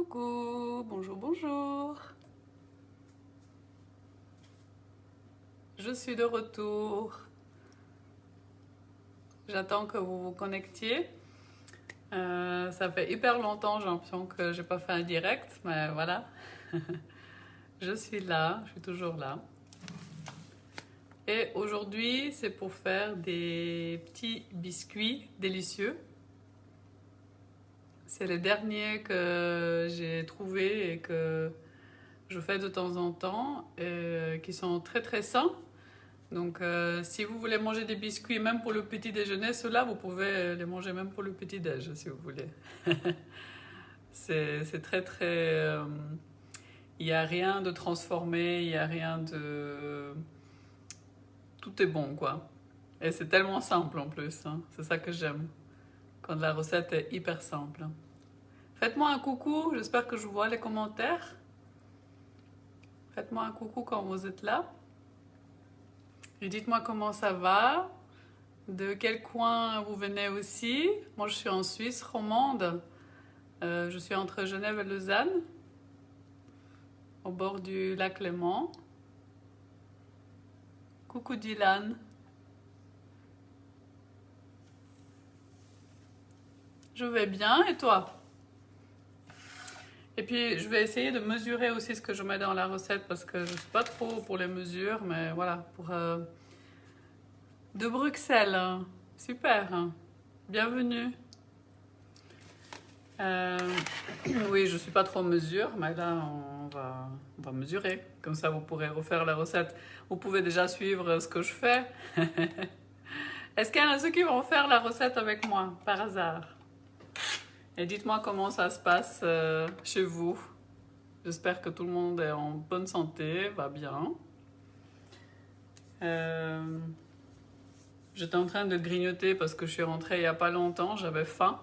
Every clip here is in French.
Coucou, bonjour, bonjour. Je suis de retour. J'attends que vous vous connectiez. Ça fait hyper longtemps, j'ai l'impression que j'ai pas fait un direct, mais voilà. Je suis là, je suis toujours là. Et aujourd'hui, c'est pour faire des petits biscuits délicieux. C'est les derniers que j'ai trouvés et que je fais de temps en temps, qui sont très très sains. Donc si vous voulez manger des biscuits même pour le petit déjeuner, ceux-là vous pouvez les manger même pour le petit déj si vous voulez. C'est très très... Il n'y a rien de transformé, il n'y a rien de... Tout est bon quoi. Et c'est tellement simple en plus, hein. C'est ça que j'aime. Quand la recette est hyper simple. Faites-moi un coucou, j'espère que je vois les commentaires. Faites-moi un coucou quand vous êtes là. Et dites-moi comment ça va, de quel coin vous venez aussi. Moi je suis en Suisse romande, je suis entre Genève et Lausanne, au bord du lac Léman. Coucou Dylan. Je vais bien, et toi? Et puis je vais essayer de mesurer aussi ce que je mets dans la recette parce que je ne suis pas trop pour les mesures, mais voilà, pour de Bruxelles, hein. Super, hein. Bienvenue. Oui, je ne suis pas trop mesure, mais là on va mesurer, comme ça vous pourrez refaire la recette. Vous pouvez déjà suivre ce que je fais. Est-ce qu'il y en a ceux qui vont faire la recette avec moi, par hasard? Et dites-moi comment ça se passe chez vous. J'espère que tout le monde est en bonne santé, va bien. J'étais en train de grignoter parce que je suis rentrée il n'y a pas longtemps, j'avais faim.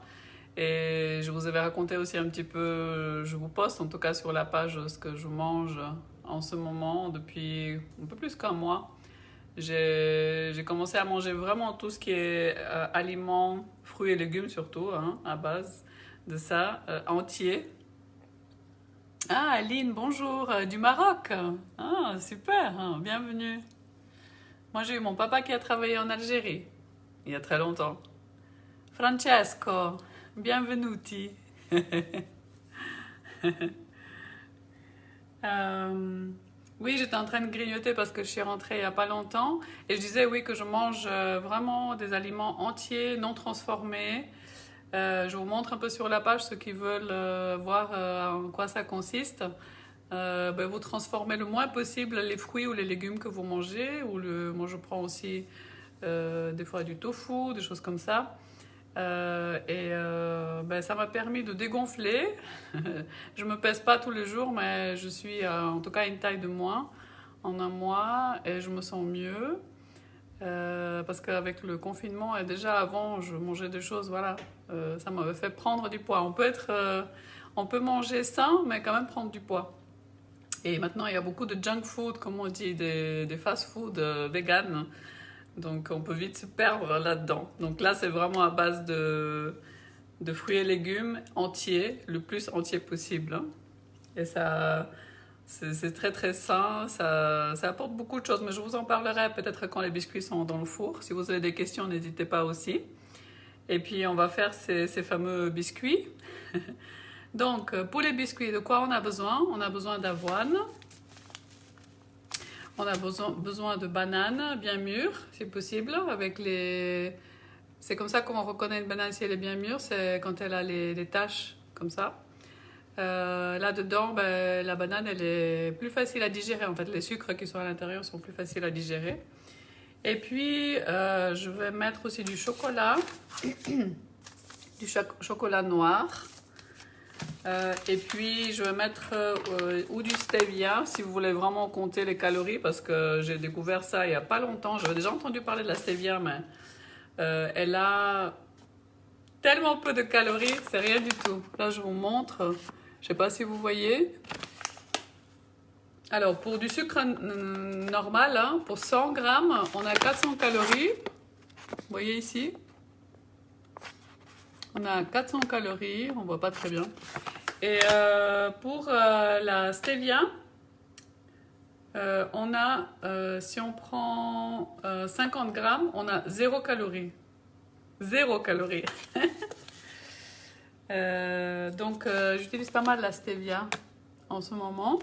Et je vous avais raconté aussi un petit peu, je vous poste en tout cas sur la page ce que je mange en ce moment depuis un peu plus qu'un mois. J'ai commencé à manger vraiment tout ce qui est aliments, fruits et légumes surtout, hein, à base de ça, entier. Ah, Aline, bonjour, du Maroc. Ah, super, hein, bienvenue. Moi, j'ai eu mon papa qui a travaillé en Algérie, il y a très longtemps. Francesco, benvenuti. Oui, j'étais en train de grignoter parce que je suis rentrée il n'y a pas longtemps. Et je disais, oui, que je mange vraiment des aliments entiers, non transformés. Je vous montre un peu sur la page ceux qui veulent voir en quoi ça consiste. Vous transformez le moins possible les fruits ou les légumes que vous mangez. Moi, je prends aussi des fois du tofu, des choses comme ça. Ça m'a permis de dégonfler. Je me pèse pas tous les jours, mais je suis en tout cas à une taille de moins en un mois et je me sens mieux. Parce qu'avec le confinement et déjà avant, je mangeais des choses, voilà, ça m'avait fait prendre du poids. On peut manger sain, mais quand même prendre du poids. Et maintenant, il y a beaucoup de junk food, comme on dit, des fast-food vegan. Donc, on peut vite se perdre là-dedans. Donc là, c'est vraiment à base de fruits et légumes entiers, le plus entier possible, hein. Et ça, c'est très très sain, ça apporte beaucoup de choses. Mais je vous en parlerai peut-être quand les biscuits sont dans le four. Si vous avez des questions, n'hésitez pas aussi. Et puis, on va faire ces fameux biscuits. Donc, pour les biscuits, de quoi on a besoin? On a besoin d'avoine. On a besoin de bananes bien mûres, si possible, avec les... C'est comme ça qu'on reconnaît une banane si elle est bien mûre, c'est quand elle a les taches, comme ça. Là-dedans, la banane, elle est plus facile à digérer. En fait, les sucres qui sont à l'intérieur sont plus faciles à digérer. Et puis, je vais mettre aussi du chocolat, du chocolat noir. Et puis je vais mettre ou du stevia si vous voulez vraiment compter les calories parce que j'ai découvert ça il n'y a pas longtemps. J'avais déjà entendu parler de la stevia, mais elle a tellement peu de calories, c'est rien du tout. Là je vous montre, je sais pas si vous voyez. Alors pour du sucre normal, hein, pour 100 grammes, on a 400 calories. Vous voyez ici, on a 400 calories, on voit pas très bien. Et pour la stevia, on a, si on prend 50 grammes, on a 0 calories. 0 calories. Donc j'utilise pas mal la stevia en ce moment.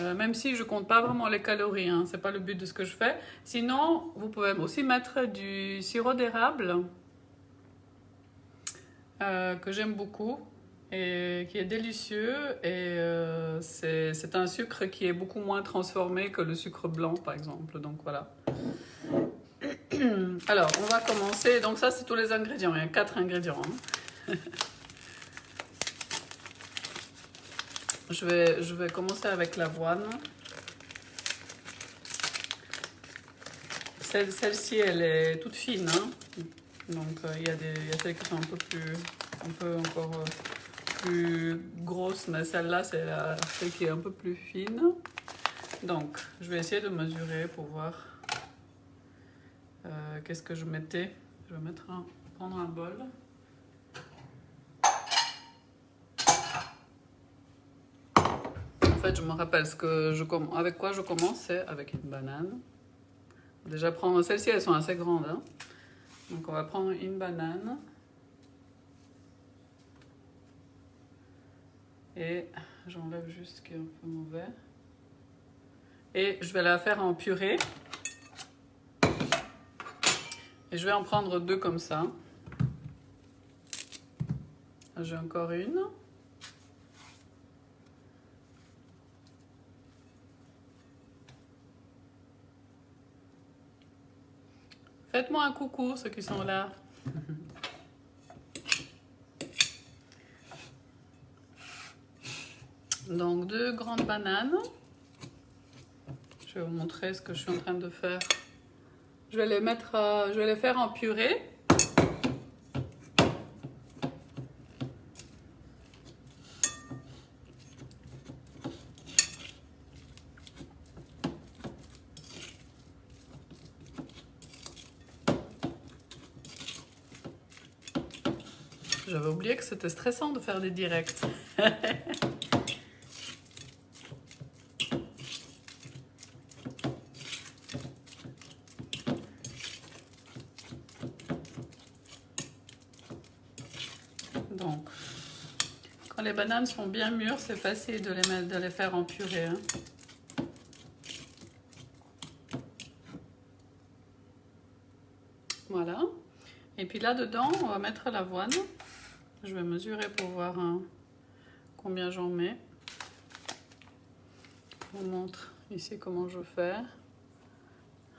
Même si je compte pas vraiment les calories, hein, c'est pas le but de ce que je fais. Sinon, vous pouvez aussi mettre du sirop d'érable que j'aime beaucoup et qui est délicieux. Et c'est un sucre qui est beaucoup moins transformé que le sucre blanc, par exemple. Donc voilà. Alors, on va commencer. Donc ça, c'est tous les ingrédients. Il y a 4 ingrédients. Hein. Je vais commencer avec l'avoine. Celle-ci, elle est toute fine. Hein. Donc, il y a celles qui sont un peu encore plus grosses, mais celle-là, c'est celle qui est un peu plus fine. Donc, je vais essayer de mesurer pour voir qu'est-ce que je mettais. Je vais prendre un bol. En fait, je me rappelle avec quoi je commence, c'est avec une banane. Déjà prendre celles-ci, elles sont assez grandes. Hein. Donc on va prendre une banane. Et j'enlève juste ce qui est un peu mauvais. Et je vais la faire en purée. Et je vais en prendre 2 comme ça. J'ai encore une. Faites-moi un coucou, ceux qui sont là. Donc 2 grandes bananes. Je vais vous montrer ce que je suis en train de faire. Je vais les faire en purée. J'avais oublié que c'était stressant de faire des directs. Donc, quand les bananes sont bien mûres, c'est facile de les faire en purée. Hein. Voilà. Et puis là-dedans, on va mettre l'avoine. Je vais mesurer pour voir combien j'en mets. Je vous montre ici comment je fais.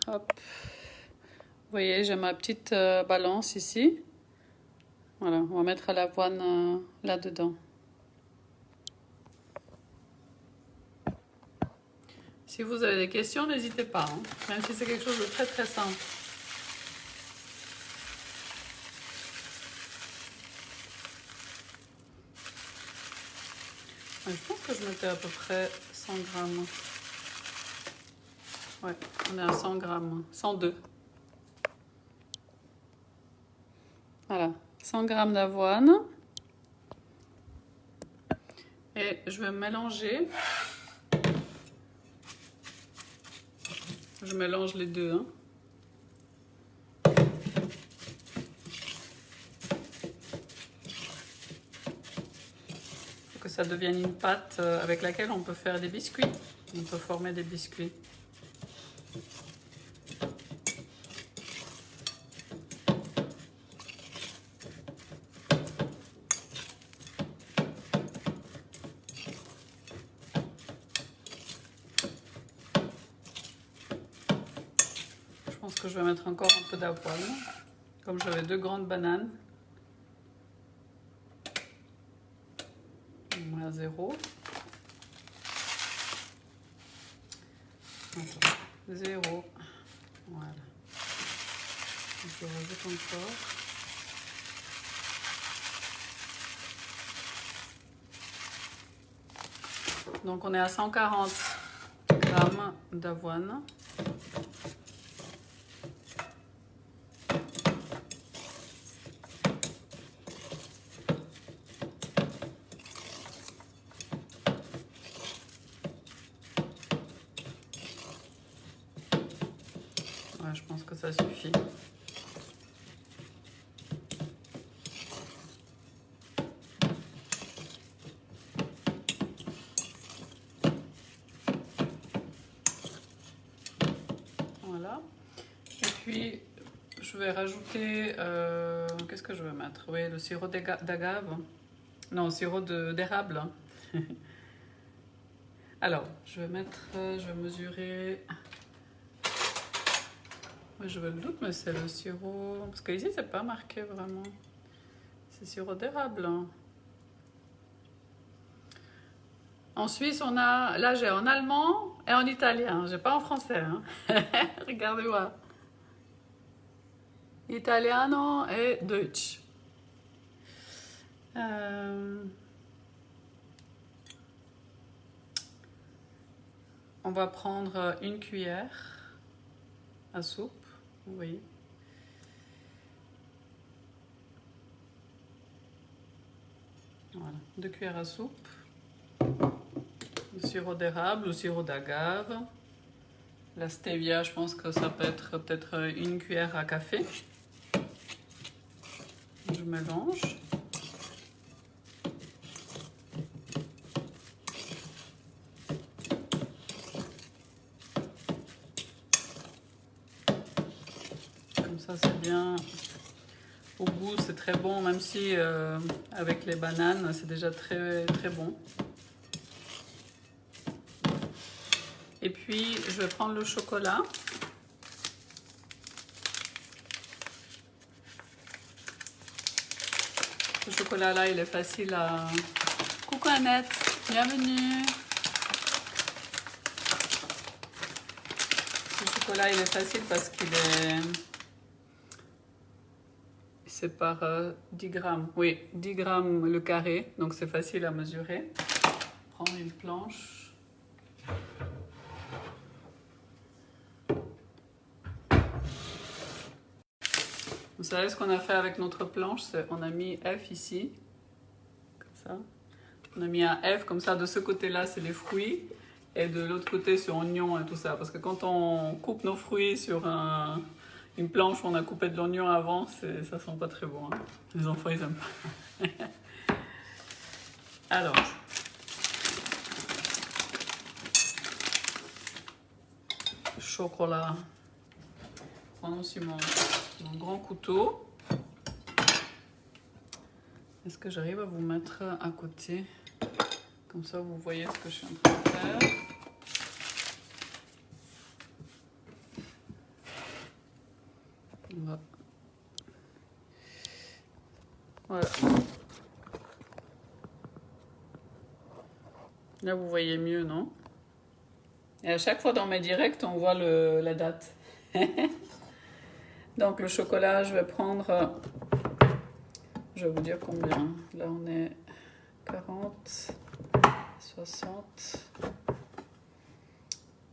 Hop. Vous voyez, j'ai ma petite balance ici. Voilà, on va mettre l'avoine là-dedans. Si vous avez des questions, n'hésitez pas. Hein. Même si c'est quelque chose de très très simple. Je pense que je mettais à peu près 100 grammes. Ouais, on est à 100 grammes. 102. Voilà, 100 grammes d'avoine. Et je vais mélanger. Je mélange les deux. Hein. Que ça devienne une pâte avec laquelle on peut faire des biscuits. On peut former des biscuits. Je pense que je vais mettre encore un peu d'avoine. Comme j'avais 2 grandes bananes. On est à 0. 0. Voilà. Je rajoute encore. Donc on est à 140 grammes d'avoine. ça suffit. Voilà. Et puis, je vais rajouter... qu'est-ce que je vais mettre? Oui, le sirop d'agave. Non, le sirop d'érable. Alors, je vais mesurer... Je le doute, mais c'est le sirop... Parce qu'ici, c'est pas marqué vraiment. C'est sirop d'érable. En Suisse, on a... Là, j'ai en allemand et en italien. J'ai pas en français. Hein. Regardez-moi. Italiano et Deutsch. On va prendre une cuillère à soupe. Oui. Voilà, 2 cuillères à soupe. Le sirop d'érable ou sirop d'agave. La stevia, je pense que ça peut être peut-être 1 cuillère à café. Je mélange. Comme ça, c'est bien. Au goût, c'est très bon, même si avec les bananes, c'est déjà très, très bon. Et puis, je vais prendre le chocolat. Ce chocolat-là, il est facile à... Coucou Annette, bienvenue. Ce chocolat, il est facile parce qu'il est... C'est par 10 grammes. Oui, 10 grammes le carré, donc c'est facile à mesurer. Prendre une planche. Vous savez ce qu'on a fait avec notre planche? On a mis F ici, comme ça. On a mis un F comme ça, de ce côté-là, c'est les fruits. Et de l'autre côté, c'est oignon et tout ça. Parce que quand on coupe nos fruits sur une planche où on a coupé de l'oignon avant, ça sent pas très bon. Hein. Les enfants, ils aiment pas. Alors. Chocolat. Prends aussi mon grand couteau. Est-ce que j'arrive à vous mettre à côté? Comme ça, vous voyez ce que je suis en train de faire. Voilà. Là, vous voyez mieux, non? Et à chaque fois dans mes directs, on voit la date. Donc, le chocolat, je vais prendre... Je vais vous dire combien. Là, on est 40, 60.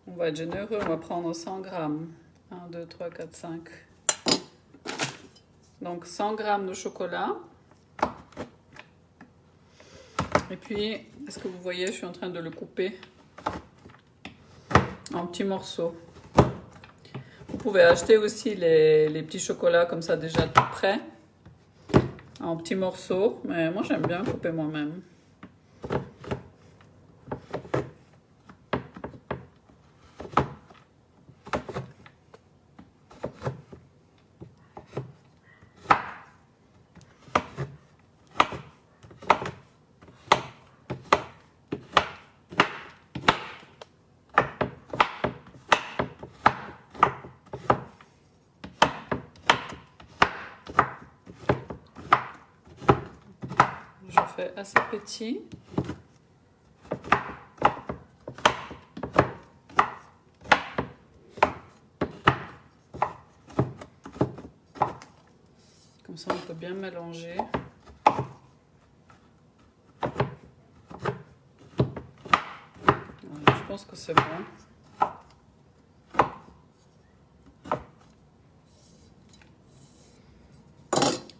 On va être généreux, on va prendre 100 grammes. 1, 2, 3, 4, 5. Donc, 100 grammes de chocolat. Et puis, est-ce que vous voyez, je suis en train de le couper en petits morceaux. Vous pouvez acheter aussi les petits chocolats comme ça déjà tout prêts, en petits morceaux. Mais moi, j'aime bien couper moi-même. Je fais assez petit. Comme ça, on peut bien mélanger. Voilà, je pense que c'est bon.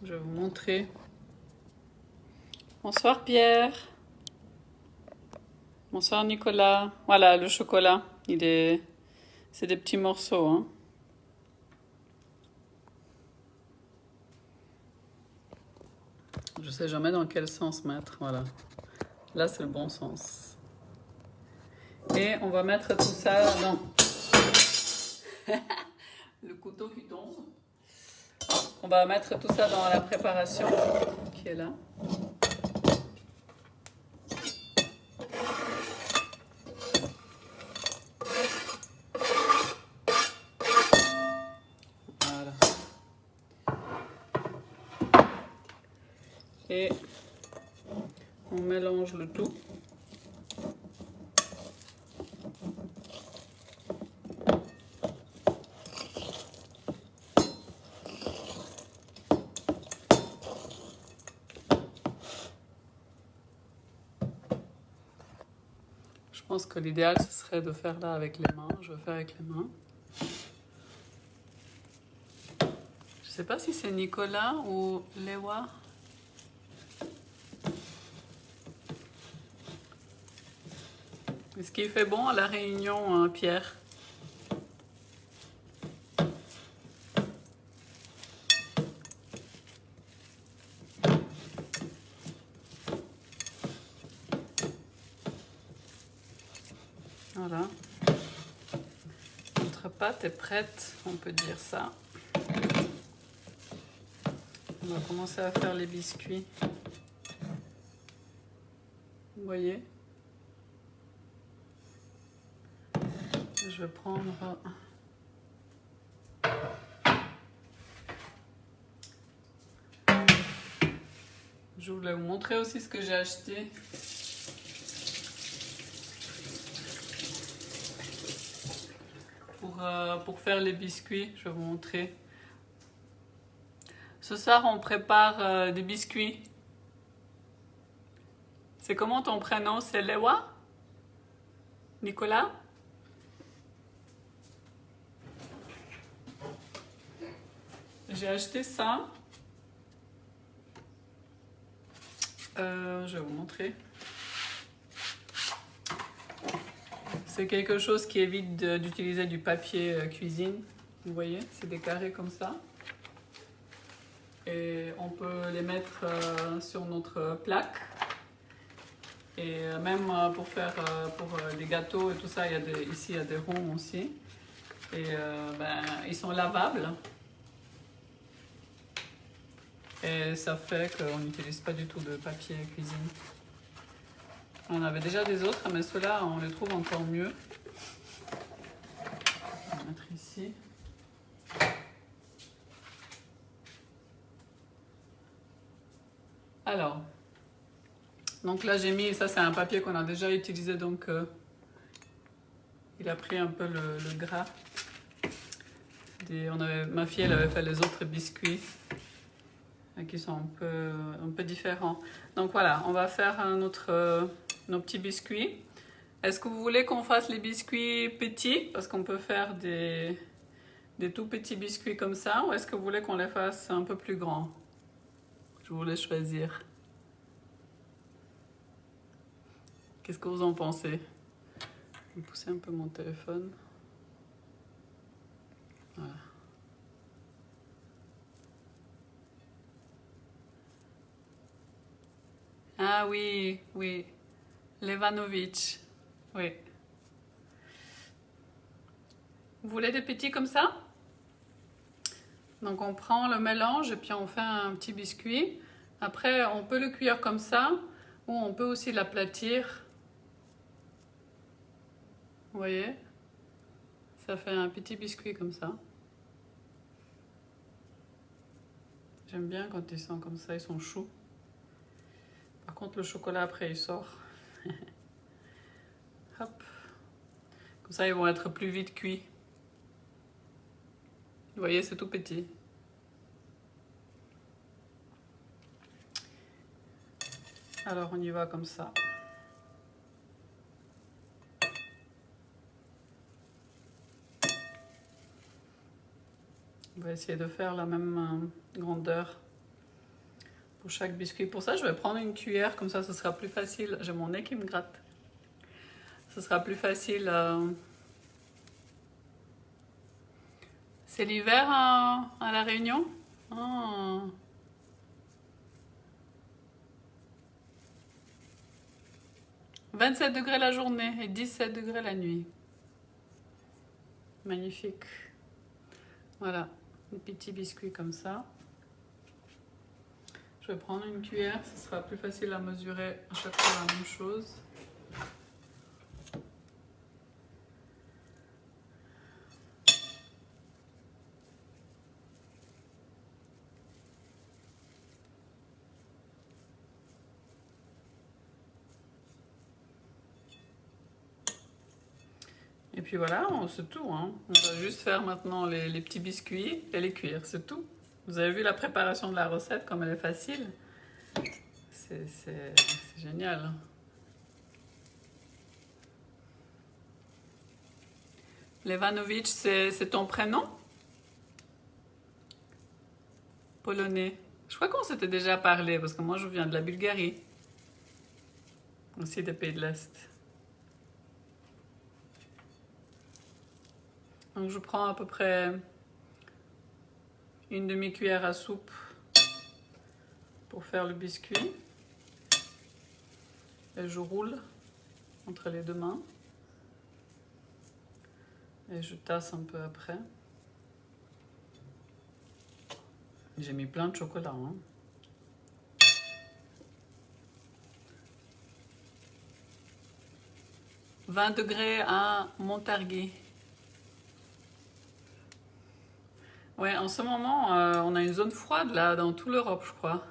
Je vais vous montrer. Bonsoir Pierre. Bonsoir Nicolas. Voilà le chocolat. C'est des petits morceaux. Hein. Je sais jamais dans quel sens mettre, voilà. Là, c'est le bon sens. Et on va mettre tout ça dans le couteau qui tombe. On va mettre tout ça dans la préparation qui est là. Voilà. Et on mélange le tout. Je pense que l'idéal, ce serait de faire là avec les mains. Je vais faire avec les mains. Je sais pas si c'est Nicolas ou Lewa. Est-ce qu'il fait bon à la Réunion, Pierre? Voilà. Notre pâte est prête, on peut dire ça. On va commencer à faire les biscuits. Vous voyez? Je vais prendre... Je voulais vous montrer aussi ce que j'ai acheté. Pour faire les biscuits, je vais vous montrer. Ce soir, on prépare des biscuits. C'est comment ton prénom? C'est Lewa? Nicolas? J'ai acheté ça. Je vais vous montrer. C'est quelque chose qui évite d'utiliser du papier cuisine. Vous voyez, c'est des carrés comme ça. Et on peut les mettre sur notre plaque. Et même pour faire pour les gâteaux et tout ça, ici il y a des ronds aussi. Et ils sont lavables. Et ça fait qu'on n'utilise pas du tout de papier cuisine. On avait déjà des autres, mais ceux-là, on les trouve encore mieux. On va mettre ici. Alors, donc là j'ai mis, ça c'est un papier qu'on a déjà utilisé, donc il a pris un peu le gras. Ma fille, elle avait fait les autres biscuits qui sont un peu différents. Donc voilà, on va faire nos petits biscuits. Est-ce que vous voulez qu'on fasse les biscuits petits? Parce qu'on peut faire des tout petits biscuits comme ça. Ou est-ce que vous voulez qu'on les fasse un peu plus grands? Je vous laisse choisir. Qu'est-ce que vous en pensez? Je vais pousser un peu mon téléphone. Voilà. Ah oui, oui. Levanovic. Oui. Vous voulez des petits comme ça? Donc on prend le mélange et puis on fait un petit biscuit. Après, on peut le cuire comme ça ou on peut aussi l'aplatir. Vous voyez? Ça fait un petit biscuit comme ça. J'aime bien quand ils sont comme ça, ils sont chauds. Par contre, le chocolat après il sort. Hop. Comme ça, ils vont être plus vite cuits. Vous voyez, c'est tout petit. Alors, on y va comme ça. On va essayer de faire la même grandeur pour chaque biscuit. Pour ça, je vais prendre une cuillère, comme ça, ce sera plus facile. J'ai mon nez qui me gratte. Ce sera plus facile. C'est l'hiver à La Réunion? Oh. 27 degrés la journée et 17 degrés la nuit. Magnifique. Voilà, des petits biscuits comme ça. Je vais prendre une cuillère, ce sera plus facile à mesurer à chaque fois la même chose. Et puis voilà, c'est tout, hein. On va juste faire maintenant les petits biscuits et les cuire, c'est tout. Vous avez vu la préparation de la recette, comme elle est facile. C'est génial. Levanovic, c'est ton prénom? Polonais. Je crois qu'on s'était déjà parlé, parce que moi je viens de la Bulgarie. Aussi des pays de l'Est. Donc je prends à peu près une demi-cuillère à soupe pour faire le biscuit. Et je roule entre les deux mains. Et je tasse un peu après. J'ai mis plein de chocolat, hein. « 20 degrés à Montargis. » Ouais, en ce moment, on a une zone froide là dans toute l'Europe, je crois.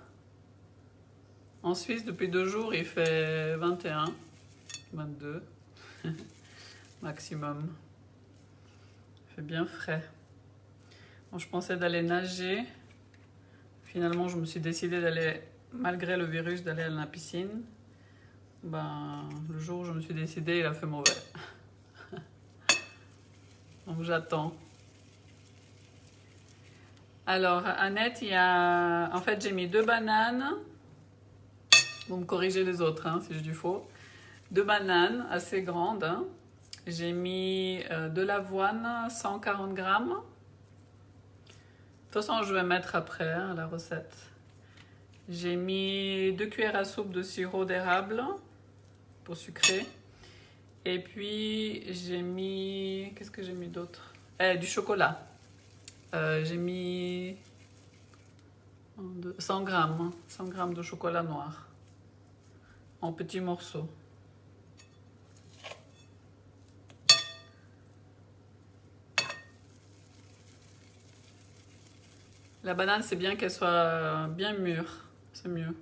En Suisse, depuis 2 jours, il fait 21, 22 maximum. Il fait bien frais. Bon, je pensais d'aller nager. Finalement, je me suis décidée d'aller, malgré le virus, d'aller à la piscine. Ben, le jour où je me suis décidée, il a fait mauvais. Donc j'attends. Alors, Annette, il y a... En fait, j'ai mis 2 bananes. Vous me corrigez les autres, hein, si je dis faux. 2 bananes assez grandes. Hein. J'ai mis de l'avoine, 140 grammes. De toute façon, je vais mettre après hein, la recette. J'ai mis 2 cuillères à soupe de sirop d'érable pour sucrer. Et puis, j'ai mis... Qu'est-ce que j'ai mis d'autre? Du chocolat. J'ai mis 100 grammes de chocolat noir en petits morceaux. La banane, c'est bien qu'elle soit bien mûre, c'est mieux.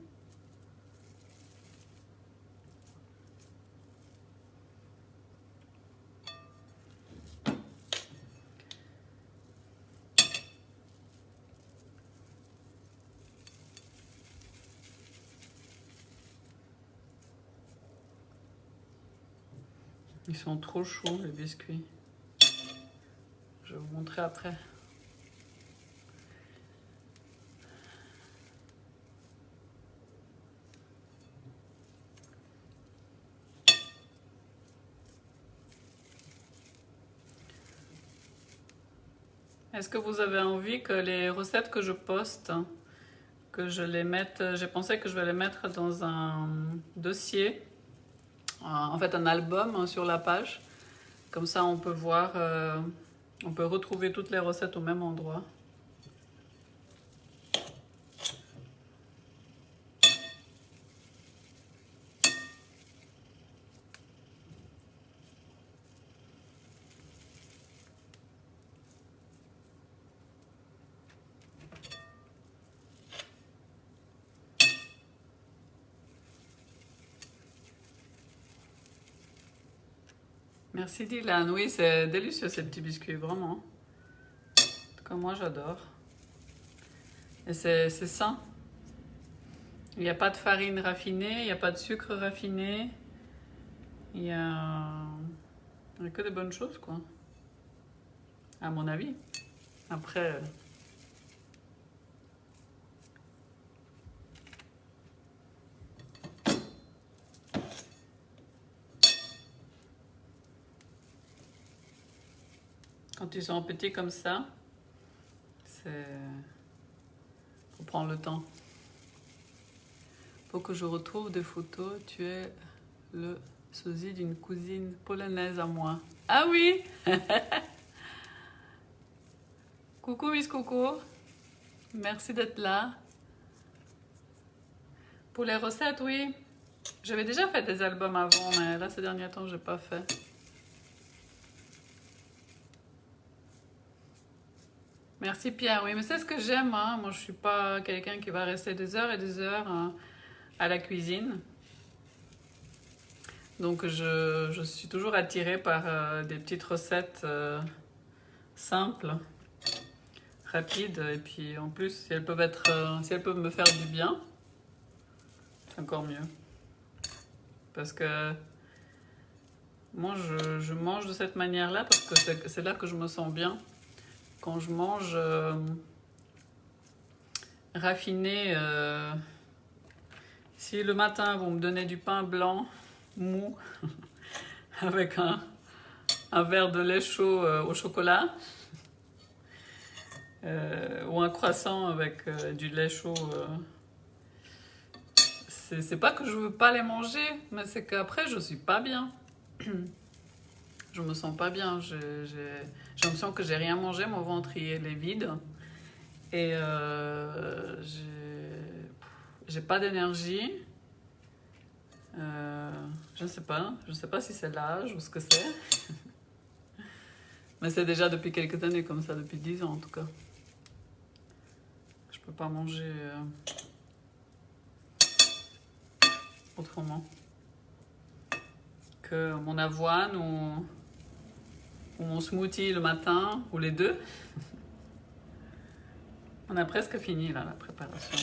Ils sont trop chauds, les biscuits. Je vais vous montrer après. Est-ce que vous avez envie que les recettes que je poste, que je les mette, j'ai pensé que je vais les mettre dans un dossier, en fait un album sur la page. Comme ça on peut voir, on peut retrouver toutes les recettes au même endroit. Merci Dylan, oui c'est délicieux ces petits biscuits, vraiment. En tout cas moi j'adore. Et c'est sain. Il n'y a pas de farine raffinée, il n'y a pas de sucre raffiné. Il y a que des bonnes choses quoi. À mon avis. Après... Quand ils sont petits comme ça, c'est... Faut prendre le temps. Faut que je retrouve des photos. Tu es le Sosie d'une cousine polonaise à moi. Ah oui. Coucou Miss Coco. Merci d'être là. Pour les recettes, oui. J'avais déjà fait des albums avant, mais là, ces derniers temps, j'ai pas fait. Merci Pierre. Oui, mais c'est ce que j'aime, hein. Moi, je suis pas quelqu'un qui va rester des heures et des heures à la cuisine. Donc, je suis toujours attirée par des petites recettes simples, rapides. Et puis, en plus, si elles peuvent si elles peuvent me faire du bien, c'est encore mieux. Parce que moi, je mange de cette manière-là parce que c'est là que je me sens bien. Quand je mange raffiné, si le matin vous me donnez du pain blanc mou avec un verre de lait chaud au chocolat ou un croissant avec du lait chaud, c'est pas que je veux pas les manger, mais c'est qu'après je suis pas bien. Je me sens pas bien. J'ai l'impression que j'ai rien mangé, mon ventre il est vide. Et j'ai pas d'énergie. Je ne sais pas. Je ne sais pas si c'est l'âge ou ce que c'est. Mais c'est déjà depuis quelques années comme ça, depuis 10 ans en tout cas. Je peux pas manger autrement que mon avoine ou mon smoothie le matin, ou les deux. On a presque fini là, la préparation.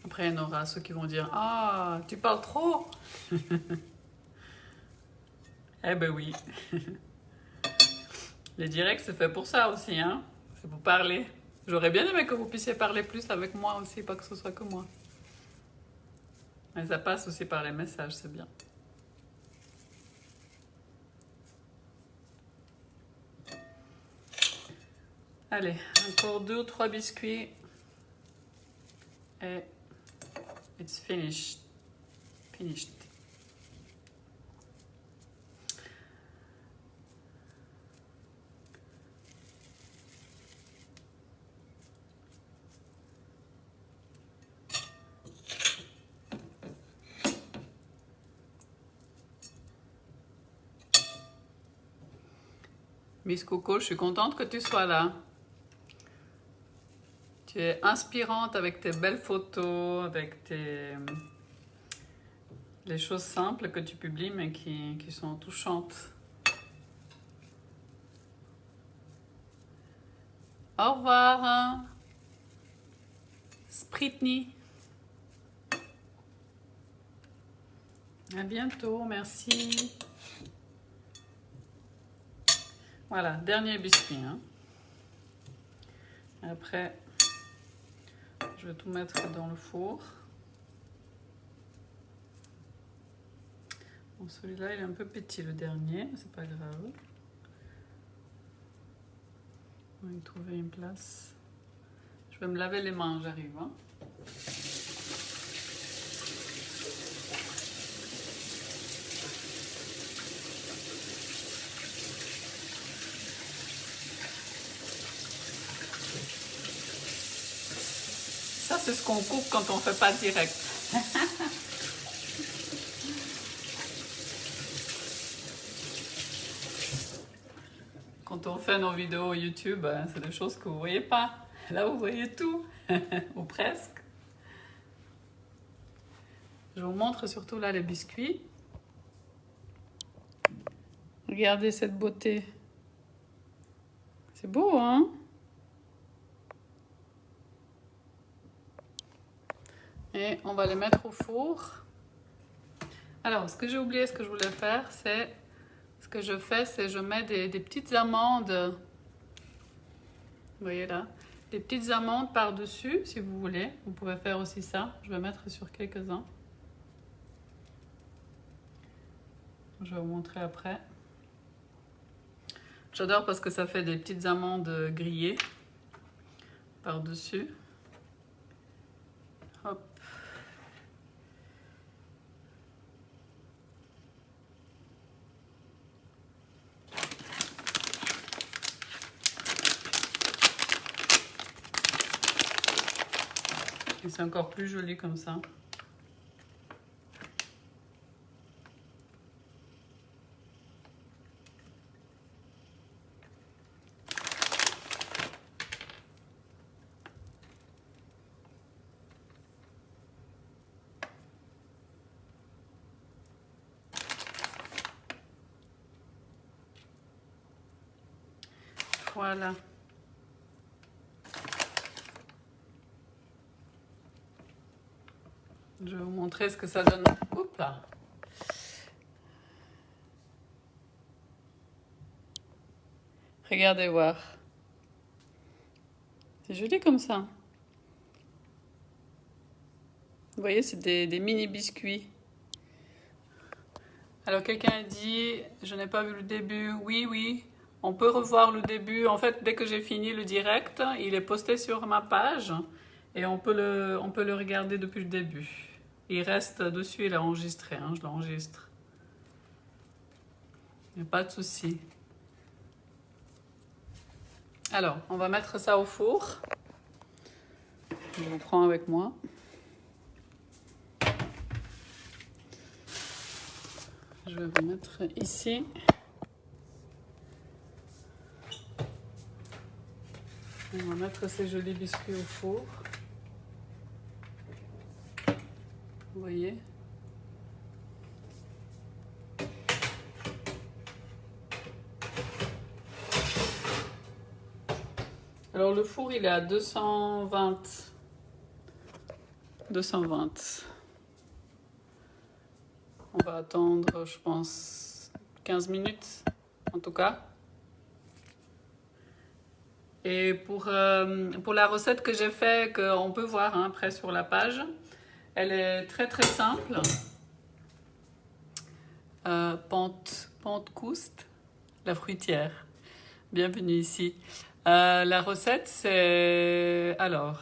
Après, il y en aura ceux qui vont dire « Ah, tu parles trop !» Eh ben oui. Les directs, c'est fait pour ça aussi, hein. C'est pour parler. J'aurais bien aimé que vous puissiez parler plus avec moi aussi, pas que ce soit que moi. Mais ça passe aussi par les messages, c'est bien. Allez, encore 2 ou 3 biscuits. Et it's finished. Finished. Miss Coco, je suis contente que tu sois là. Tu es inspirante avec tes belles photos, avec les choses simples que tu publies mais qui sont touchantes. Au revoir, Spritny. À bientôt, merci. Voilà, dernier biscuit. Hein. Après, je vais tout mettre dans le four. Bon, celui-là, il est un peu petit, le dernier, mais c'est pas grave. On va y trouver une place. Je vais me laver les mains, j'arrive. Hein. Ça, c'est ce qu'on coupe quand on ne fait pas direct. Quand on fait nos vidéos YouTube, c'est des choses que vous ne voyez pas. Là, vous voyez tout, ou presque. Je vous montre surtout là les biscuits. Regardez cette beauté. C'est beau, hein? Et on va les mettre au four. Alors, ce que j'ai oublié, ce que je voulais faire, c'est... Ce que je fais, c'est je mets des petites amandes. Vous voyez là? Des petites amandes par-dessus, si vous voulez. Vous pouvez faire aussi ça. Je vais mettre sur quelques-uns. Je vais vous montrer après. J'adore parce que ça fait des petites amandes grillées par-dessus. Hop. Et c'est encore plus joli comme ça. Voilà. Je vais vous montrer ce que ça donne. Oups là. Regardez voir. C'est joli comme ça. Vous voyez, c'est des mini biscuits. Alors quelqu'un a dit, je n'ai pas vu le début. Oui, oui, on peut revoir le début. En fait, dès que j'ai fini le direct, il est posté sur ma page et on peut le regarder depuis le début. Il reste dessus, il est enregistré, hein, je l'enregistre. Il n'y a pas de souci. Alors, on va mettre ça au four. Je vous prends avec moi. Je vais vous mettre ici. On va mettre ces jolis biscuits au four. Vous voyez? Alors le four, il est à 220. 220. On va attendre, je pense, 15 minutes, en tout cas. Et pour la recette que j'ai fait, qu'on peut voir hein, après sur la page, elle est très très simple. Pentecouste, la fruitière. Bienvenue ici. La recette, c'est... Alors,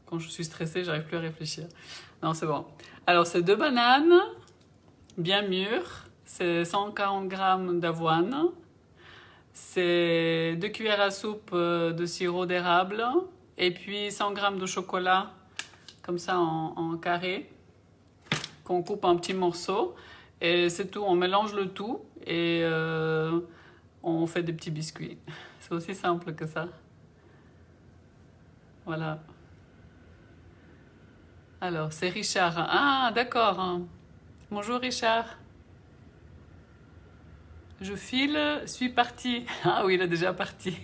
quand je suis stressée, j'arrive plus à réfléchir. Non, c'est bon. Alors, c'est 2 bananes, bien mûres. C'est 140 g d'avoine. C'est 2 cuillères à soupe de sirop d'érable. Et puis 100 g de chocolat, comme ça en carré, qu'on coupe en petits morceaux. Et c'est tout, on mélange le tout et on fait des petits biscuits. C'est aussi simple que ça. Voilà. Alors, c'est Richard. Ah, d'accord. Bonjour Richard. Je file, suis parti. Ah oui, il est déjà parti.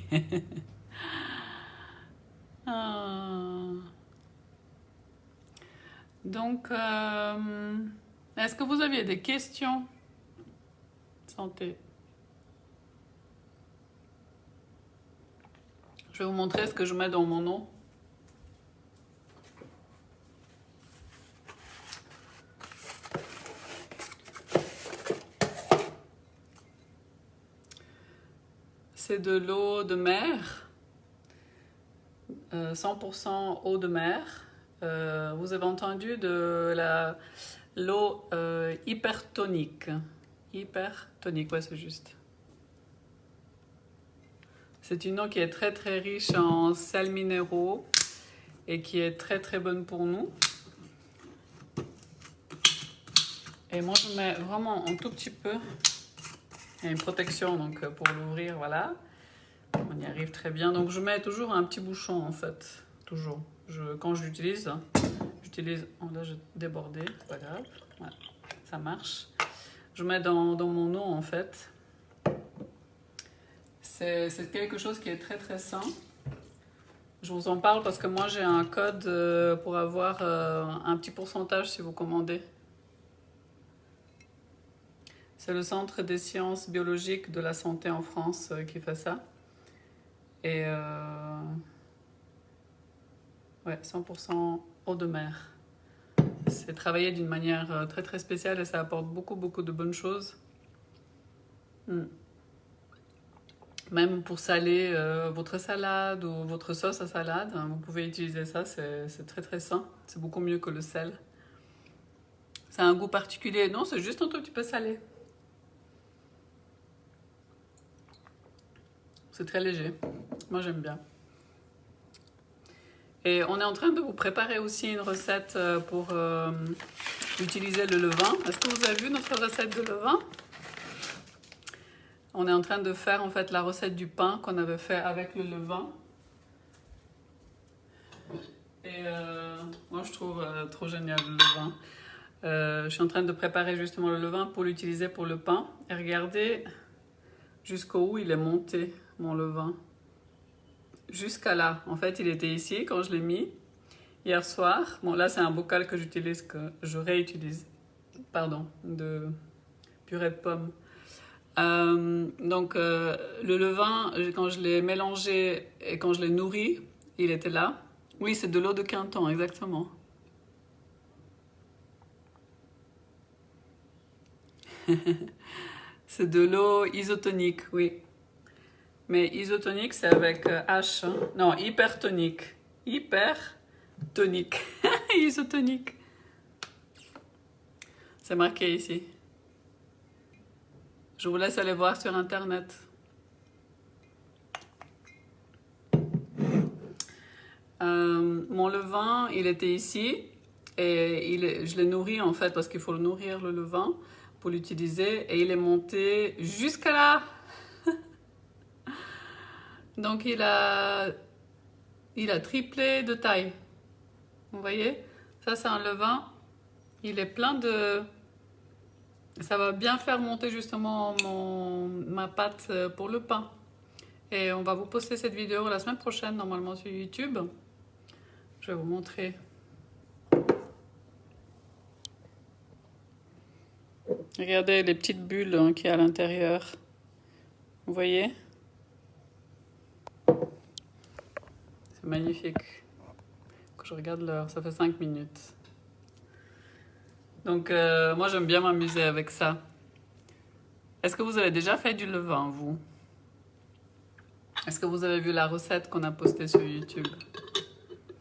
Ah. Donc, est-ce que vous aviez des questions? Santé. Je vais vous montrer ce que je mets dans mon eau. C'est de l'eau de mer, 100% eau de mer. Vous avez entendu de l'eau hypertonique. Hypertonique, ouais, c'est juste. C'est une eau qui est très très riche en sels minéraux et qui est très très bonne pour nous. Et moi je mets vraiment un tout petit peu. Il y a une protection donc pour l'ouvrir, voilà. On y arrive très bien. Donc je mets toujours un petit bouchon en fait, toujours. Quand je l'utilise, oh là j'ai débordé, c'est pas grave, voilà, ça marche. Je mets dans mon eau en fait. C'est quelque chose qui est très très sain. Je vous en parle parce que moi j'ai un code pour avoir un petit pourcentage si vous commandez. C'est le Centre des sciences biologiques de la santé en France qui fait ça. Et ouais, 100% eau de mer. C'est travaillé d'une manière très très spéciale et ça apporte beaucoup beaucoup de bonnes choses. Même pour saler votre salade ou votre sauce à salade, hein, vous pouvez utiliser ça, c'est très très sain. C'est beaucoup mieux que le sel. Ça a un goût particulier. Non, c'est juste un tout petit peu salé. C'est très léger. Moi, j'aime bien. Et on est en train de vous préparer aussi une recette pour utiliser le levain. Est-ce que vous avez vu notre recette de levain? On est en train de faire en fait la recette du pain qu'on avait fait avec le levain. Et moi je trouve trop génial le levain. Je suis en train de préparer justement le levain pour l'utiliser pour le pain. Et regardez jusqu'où il est monté mon levain. Jusqu'à là. En fait il était ici quand je l'ai mis hier soir. Bon là c'est un bocal que j'utilise, que je réutilise. Pardon, de purée de pommes. Donc le levain, quand je l'ai mélangé et quand je l'ai nourri, il était là. Oui, c'est de l'eau de Quinton, exactement. C'est de l'eau isotonique, oui. Mais isotonique, c'est avec H. Hein. Non, hypertonique. Hypertonique. Isotonique. C'est marqué ici. Je vous laisse aller voir sur internet. Mon levain, il était ici et je l'ai nourri en fait parce qu'il faut le nourrir le levain pour l'utiliser et il est monté jusqu'à là. Donc il a triplé de taille. Vous voyez? Ça c'est un levain. Il est plein de... Ça va bien faire monter justement ma pâte pour le pain. Et on va vous poster cette vidéo la semaine prochaine, normalement sur YouTube. Je vais vous montrer. Regardez les petites bulles hein, qu'il y a à l'intérieur. Vous voyez? C'est magnifique. Quand je regarde l'heure, ça fait 5 minutes. Donc moi j'aime bien m'amuser avec ça. Est-ce que vous avez déjà fait du levain, vous? Est-ce que vous avez vu la recette qu'on a postée sur YouTube?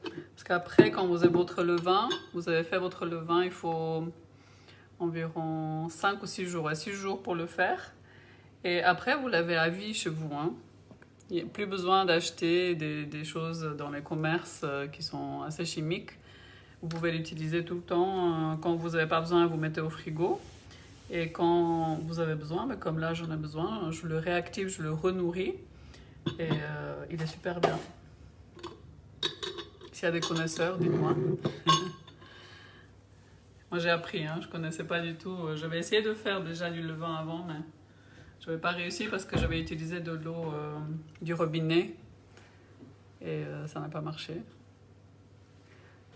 Parce qu'après, quand vous avez votre levain, vous avez fait votre levain, il faut environ 5 ou 6 jours. 6 jours pour le faire. Et après, vous l'avez à vie chez vous. Hein. Il n'y a plus besoin d'acheter des choses dans les commerces qui sont assez chimiques. Vous pouvez l'utiliser tout le temps. Quand vous n'avez pas besoin, vous mettez au frigo. Et quand vous avez besoin, comme là j'en ai besoin, je le réactive, je le renourris. Et il est super bien. S'il y a des connaisseurs, dites-moi. Moi j'ai appris, hein, je ne connaissais pas du tout. J'avais essayé de faire déjà du levain avant, mais je n'avais pas réussi parce que j'avais utilisé de l'eau du robinet. Et ça n'a pas marché.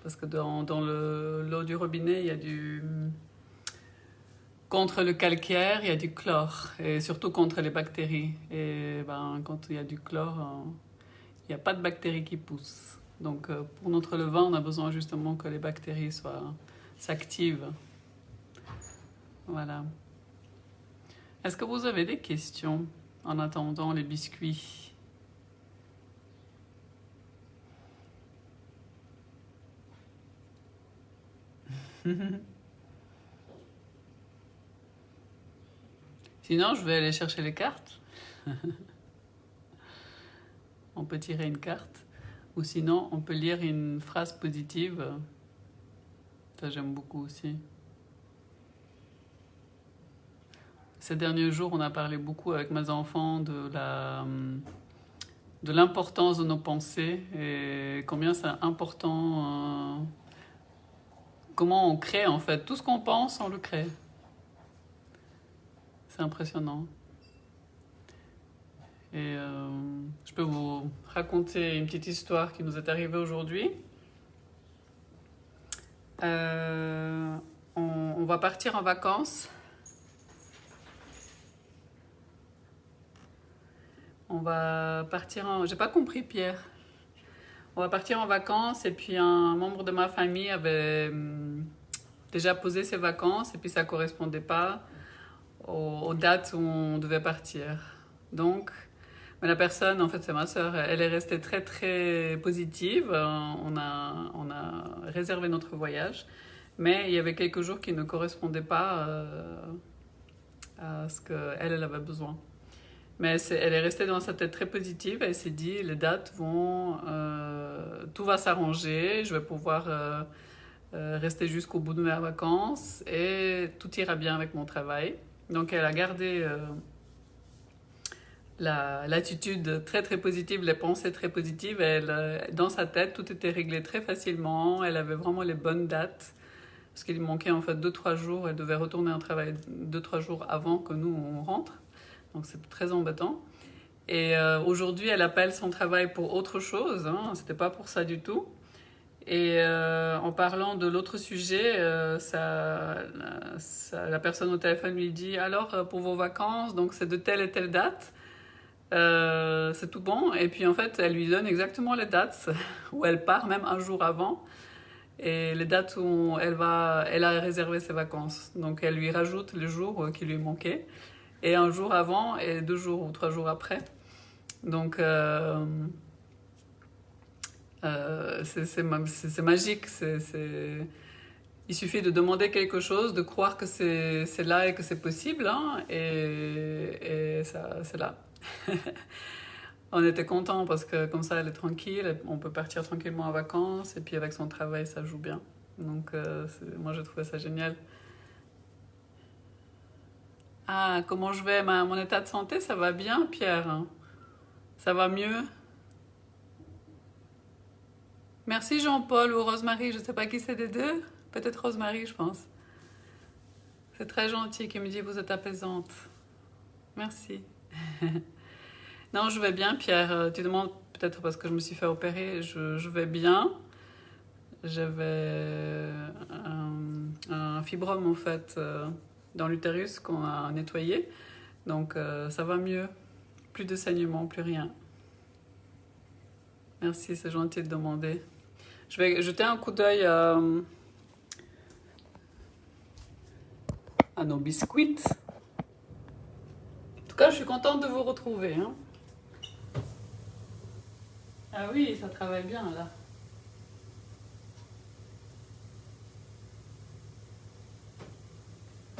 Parce que dans l'eau du robinet, il y a du... Contre le calcaire, il y a du chlore. Et surtout contre les bactéries. Et quand il y a du chlore, il n'y a pas de bactéries qui poussent. Donc pour notre levain, on a besoin justement que les bactéries s'activent. Voilà. Est-ce que vous avez des questions en attendant les biscuits? Sinon, je vais aller chercher les cartes. On peut tirer une carte. Ou sinon, on peut lire une phrase positive. Ça, j'aime beaucoup aussi. Ces derniers jours, on a parlé beaucoup avec mes enfants de l'importance de nos pensées et combien c'est important, comment on crée en fait. Tout ce qu'on pense, on le crée. C'est impressionnant. Et je peux vous raconter une petite histoire qui nous est arrivée aujourd'hui. On va partir en vacances. On va partir en... J'ai pas compris, Pierre. On va partir en vacances et puis un membre de ma famille avait déjà posé ses vacances et puis ça correspondait pas aux dates où on devait partir. Donc, Mais la personne, en fait, c'est ma sœur, elle est restée très très positive. On a réservé notre voyage, mais il y avait quelques jours qui ne correspondaient pas à ce qu'elle elle avait besoin. Mais elle est restée dans sa tête très positive. Elle s'est dit, les dates vont, tout va s'arranger. Je vais pouvoir rester jusqu'au bout de mes vacances et tout ira bien avec mon travail. Donc elle a gardé l'attitude très très positive, les pensées très positives. Dans sa tête, tout était réglé très facilement. Elle avait vraiment les bonnes dates. Parce qu'il lui manquait en fait 2-3 jours. Elle devait retourner au travail 2-3 jours avant que nous on rentre. Donc c'est très embêtant. Et aujourd'hui, elle appelle son travail pour autre chose. Hein. C'était pas pour ça du tout. Et en parlant de l'autre sujet, la personne au téléphone lui dit alors pour vos vacances, donc c'est de telle et telle date. C'est tout bon. Et puis en fait, elle lui donne exactement les dates où elle part, même un jour avant. Et les dates où elle a réservé ses vacances. Donc elle lui rajoute les jours qui lui manquaient. Et un jour avant et 2 jours ou 3 jours après. Donc c'est magique. Il suffit de demander quelque chose, de croire que c'est là et que c'est possible. Hein, et ça, c'est là. On était contents parce que comme ça elle est tranquille, on peut partir tranquillement en vacances et puis avec son travail ça joue bien. Donc moi j'ai trouvé ça génial. Ah, comment je vais? Mon état de santé, ça va bien, Pierre? Ça va mieux? Merci Jean-Paul ou Rosemary, je ne sais pas qui c'est des deux. Peut-être Rosemary, je pense. C'est très gentil qui me dit vous êtes apaisante. Merci. Non, je vais bien, Pierre. Tu demandes peut-être parce que je me suis fait opérer. Je vais bien. J'avais un fibrome en fait dans l'utérus qu'on a nettoyé. Donc ça va mieux. Plus de saignement, plus rien. Merci, c'est gentil de demander. Je vais jeter un coup d'œil à nos biscuits. En tout cas, je suis contente de vous retrouver. Hein. Ah oui, ça travaille bien là.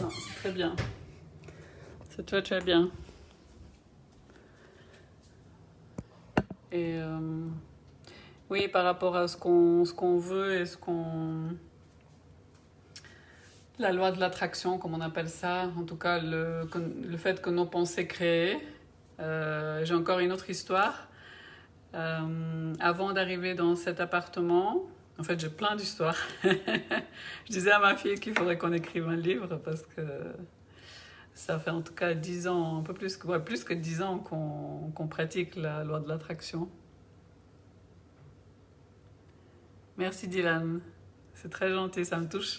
Non, c'est très bien. C'est très très bien. Et oui, par rapport à ce qu'on veut et la loi de l'attraction, comme on appelle ça, en tout cas le fait que nos pensées créent. J'ai encore une autre histoire. Avant d'arriver dans cet appartement, en fait j'ai plein d'histoires. Je disais à ma fille qu'il faudrait qu'on écrive un livre parce que ça fait en tout cas 10 ans, un peu plus que 10 ans qu'on pratique la loi de l'attraction. Merci Dylan, c'est très gentil, ça me touche.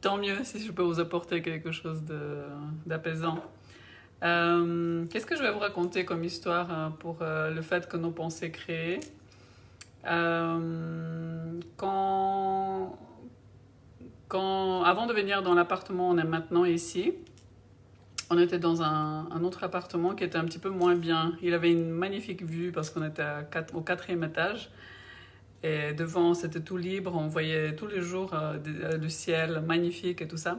Tant mieux si je peux vous apporter quelque chose d'apaisant. Qu'est-ce que je vais vous raconter comme histoire pour le fait que nos pensées créent avant de venir dans l'appartement, on est maintenant ici. On était dans un autre appartement qui était un petit peu moins bien. Il avait une magnifique vue parce qu'on était au 4e étage. Et devant, c'était tout libre. On voyait tous les jours le ciel magnifique et tout ça.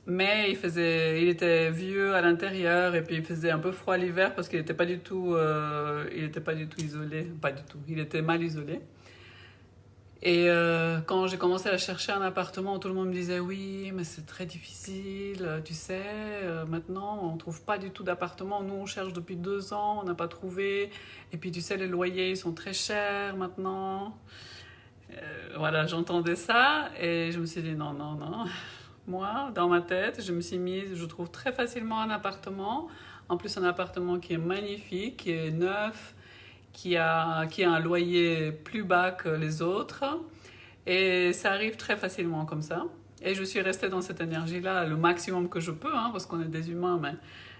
Mais il était vieux à l'intérieur et puis il faisait un peu froid l'hiver parce qu'il n'était pas du tout isolé. Pas du tout. Il était mal isolé. Et quand j'ai commencé à chercher un appartement, tout le monde me disait oui, mais c'est très difficile, tu sais, maintenant on ne trouve pas du tout d'appartement. Nous on cherche depuis 2 ans, on n'a pas trouvé. Et puis tu sais, les loyers ils sont très chers maintenant. Voilà, j'entendais ça et je me suis dit non, non, non. Moi, dans ma tête, je me suis mise, je trouve très facilement un appartement. En plus, un appartement qui est magnifique, qui est neuf, qui a un loyer plus bas que les autres. Et ça arrive très facilement comme ça. Et je suis restée dans cette énergie-là le maximum que je peux, hein, parce qu'on est des humains, mais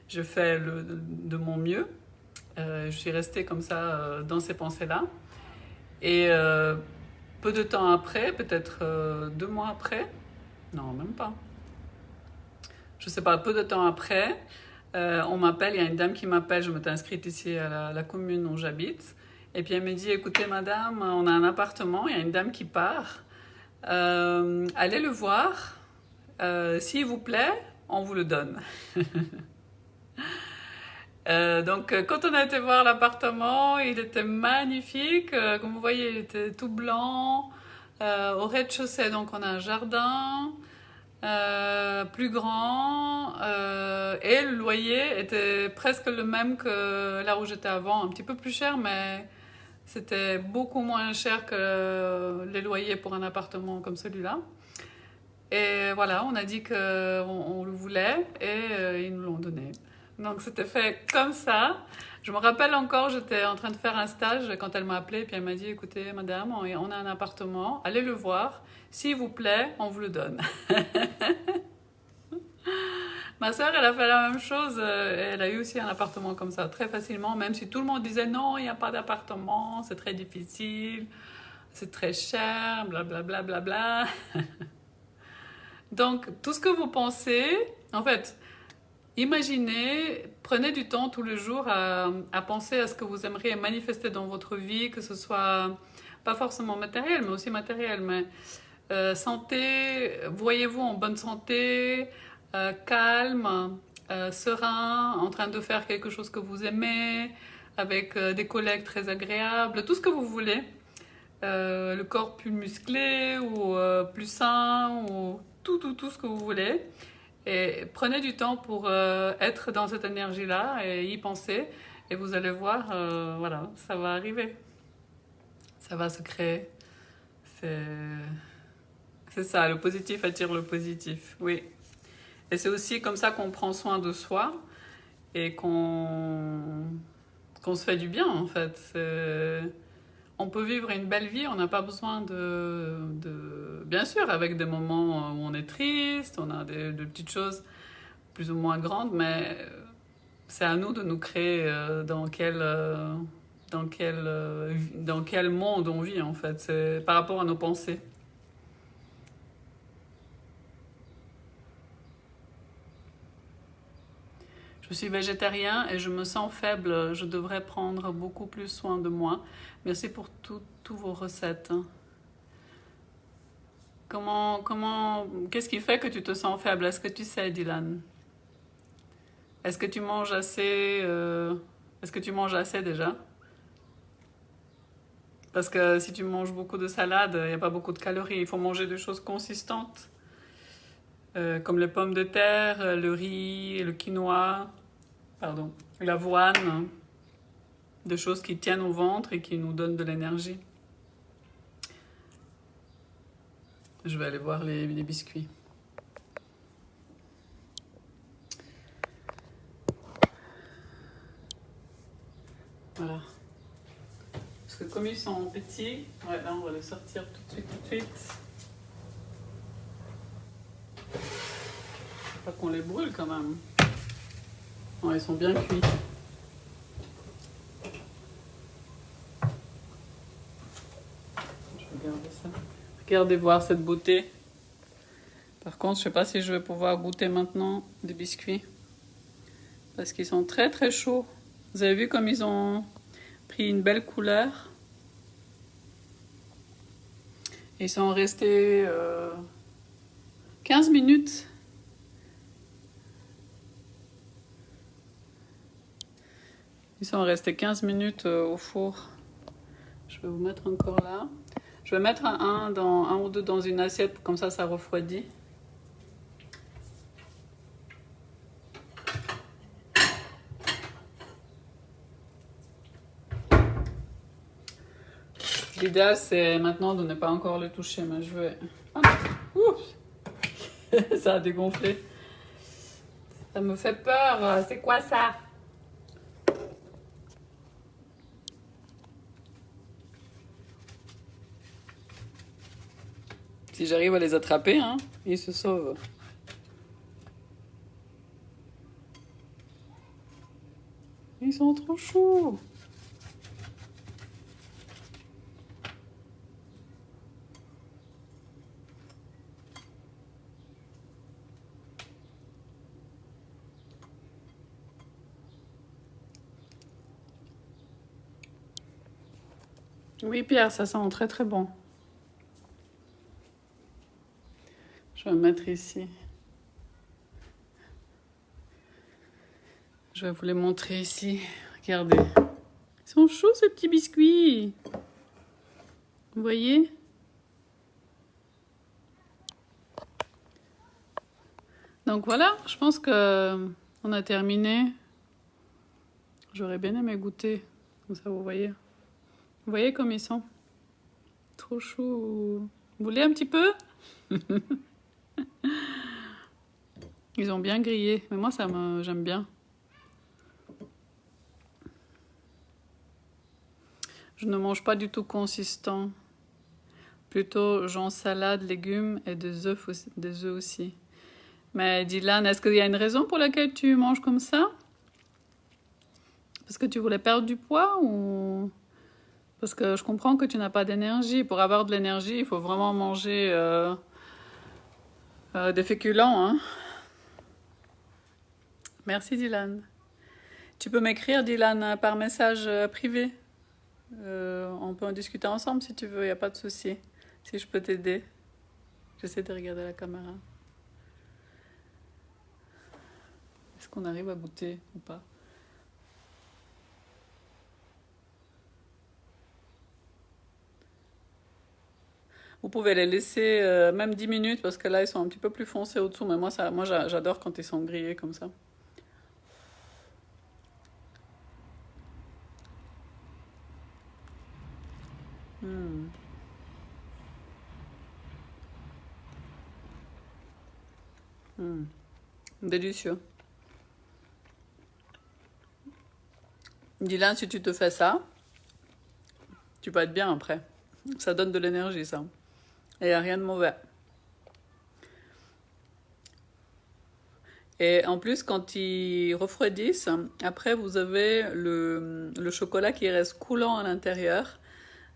je fais de mon mieux. Je suis restée comme ça dans ces pensées-là. Et peu de temps après, peut-être 2 mois après, non, même pas. je sais pas, peu de temps après, on m'appelle, il y a une dame qui m'appelle, je m'étais inscrite ici à la commune où j'habite. Et puis elle me dit, écoutez madame, on a un appartement, il y a une dame qui part. Allez le voir. S'il vous plaît, on vous le donne. Donc, quand on a été voir l'appartement, il était magnifique. Comme vous voyez, il était tout blanc. Au rez-de-chaussée, donc, on a un jardin plus grand. Et le loyer était presque le même que là où j'étais avant. Un petit peu plus cher, mais c'était beaucoup moins cher que les loyers pour un appartement comme celui-là. Et voilà, on a dit qu'on le voulait et ils nous l'ont donné. Donc c'était fait comme ça. Je me rappelle encore, j'étais en train de faire un stage quand elle m'a appelé, puis elle m'a dit, écoutez madame, on a un appartement, allez le voir, s'il vous plaît, on vous le donne. Ma sœur, elle a fait la même chose, elle a eu aussi un appartement comme ça, très facilement, même si tout le monde disait non, il n'y a pas d'appartement, c'est très difficile, c'est très cher, blablabla. Bla, bla, bla. Donc, tout ce que vous pensez, en fait, imaginez, prenez du temps tous les jours à penser à ce que vous aimeriez manifester dans votre vie, que ce soit pas forcément matériel, mais aussi matériel. Mais santé, voyez-vous en bonne santé, calme, serein, en train de faire quelque chose que vous aimez, avec des collègues très agréables, tout ce que vous voulez. Le corps plus musclé ou plus sain ou tout ce que vous voulez. Et prenez du temps pour être dans cette énergie-là et y penser. Et vous allez voir, voilà, ça va arriver. Ça va se créer. C'est ça, le positif attire le positif, oui. Et c'est aussi comme ça qu'on prend soin de soi et qu'on se fait du bien, en fait. On peut vivre une belle vie, on n'a pas besoin Bien sûr, avec des moments où on est triste, on a de petites choses plus ou moins grandes, mais c'est à nous de nous créer dans quel monde on vit, en fait. C'est par rapport à nos pensées. Je suis végétarien et je me sens faible. Je devrais prendre beaucoup plus soin de moi. Merci pour toutes vos recettes. Qu'est-ce qui fait que tu te sens faible? Est-ce que tu sais, Dylan? Est-ce que tu manges assez, est-ce que tu manges assez déjà? Parce que si tu manges beaucoup de salade, il n'y a pas beaucoup de calories. Il faut manger des choses consistantes, comme les pommes de terre, le riz, le quinoa, pardon, l'avoine, des choses qui tiennent au ventre et qui nous donnent de l'énergie. Je vais aller voir les biscuits. Voilà. Parce que comme ils sont petits, ouais, là on va les sortir tout de suite. Faut pas qu'on les brûle quand même. Non, ils sont bien cuits. Je vais regarder ça. Regardez voir cette beauté. Par contre, je sais pas si je vais pouvoir goûter maintenant des biscuits. Parce qu'ils sont très très chauds. Vous avez vu comme ils ont pris une belle couleur. Ils sont restés 15 minutes. Ils sont restés 15 minutes au four. Je vais vous mettre encore là. Je vais mettre un ou deux dans une assiette, comme ça refroidit. L'idéal, c'est maintenant de ne pas encore le toucher, mais je vais... Ah, ça a dégonflé. Ça me fait peur. C'est quoi ça? Si j'arrive à les attraper, hein, ils se sauvent. Ils sont trop chauds. Oui, Pierre, ça sent très très bon. Je vais me mettre ici. Je vais vous les montrer ici. Regardez. Ils sont chauds ces petits biscuits. Vous voyez? Donc voilà, je pense que on a terminé. J'aurais bien aimé goûter. Comme ça, vous voyez. Vous voyez comme ils sont? Trop chauds. Vous voulez un petit peu? Ils ont bien grillé. Mais moi, j'aime bien. Je ne mange pas du tout consistant. Plutôt genre salade, légumes et des œufs aussi. Mais Dylan, est-ce qu'il y a une raison pour laquelle tu manges comme ça? Parce que tu voulais perdre du poids ou parce que je comprends que tu n'as pas d'énergie. Pour avoir de l'énergie, il faut vraiment manger des féculents, hein? Merci Dylan. Tu peux m'écrire Dylan par message privé. On peut en discuter ensemble si tu veux, il n'y a pas de souci. Si je peux t'aider. J'essaie de regarder la caméra. Est-ce qu'on arrive à goûter ou pas? Vous pouvez les laisser même 10 minutes parce que là ils sont un petit peu plus foncés au-dessous. Mais moi j'adore quand ils sont grillés comme ça. Hmm. Hmm. Délicieux. Dylan, si tu te fais ça, tu vas être bien après. Ça donne de l'énergie ça. Et il n'y a rien de mauvais. Et en plus, quand ils refroidissent, après vous avez le chocolat qui reste coulant à l'intérieur.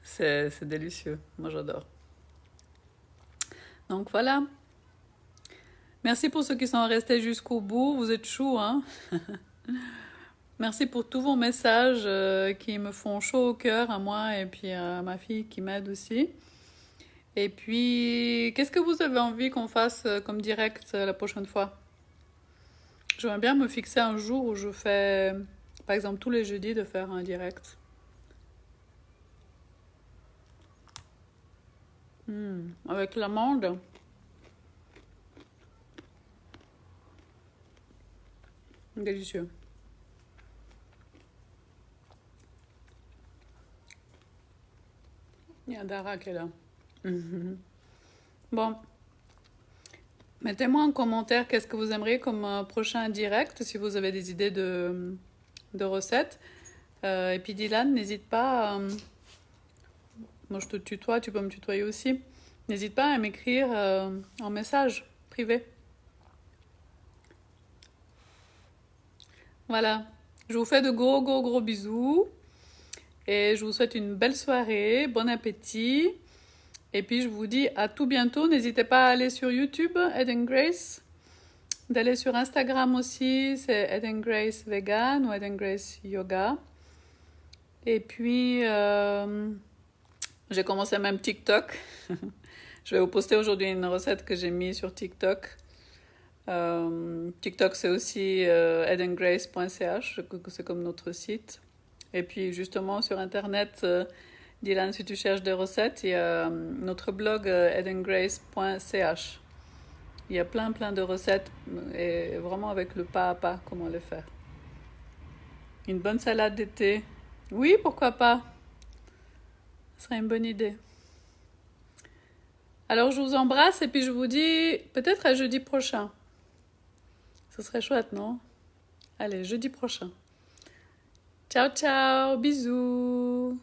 C'est délicieux. Moi j'adore. Donc voilà. Merci pour ceux qui sont restés jusqu'au bout. Vous êtes choux, hein? Merci pour tous vos messages qui me font chaud au cœur à moi et puis à ma fille qui m'aide aussi. Et puis, qu'est-ce que vous avez envie qu'on fasse comme direct la prochaine fois? J'aimerais bien me fixer un jour où je fais, par exemple, tous les jeudis de faire un direct. Avec l'amande. Délicieux. Il y a Dara qui est là. Bon, mettez-moi en commentaire qu'est-ce que vous aimeriez comme prochain direct, si vous avez des idées de recettes. Et puis Dylan, n'hésite pas, moi je te tutoie, tu peux me tutoyer aussi. N'hésite pas à m'écrire en message privé. Voilà, je vous fais de gros gros gros bisous. Et je vous souhaite une belle soirée, bon appétit. Et puis je vous dis à tout bientôt. N'hésitez pas à aller sur YouTube, Ed & Grace. D'aller sur Instagram aussi, c'est Ed & Grace Vegan ou Ed & Grace Yoga. Et puis, j'ai commencé même TikTok. Je vais vous poster aujourd'hui une recette que j'ai mise sur TikTok. TikTok, c'est aussi edandgrace.ch, c'est comme notre site. Et puis justement sur Internet, Dylan, si tu cherches des recettes, il y a notre blog edandgrace.ch. Il y a plein de recettes et vraiment avec le pas à pas comment les faire. Une bonne salade d'été. Oui, pourquoi pas? Ce serait une bonne idée. Alors je vous embrasse et puis je vous dis peut-être à jeudi prochain. Ce serait chouette, non? Allez, jeudi prochain. Ciao, ciao, bisous.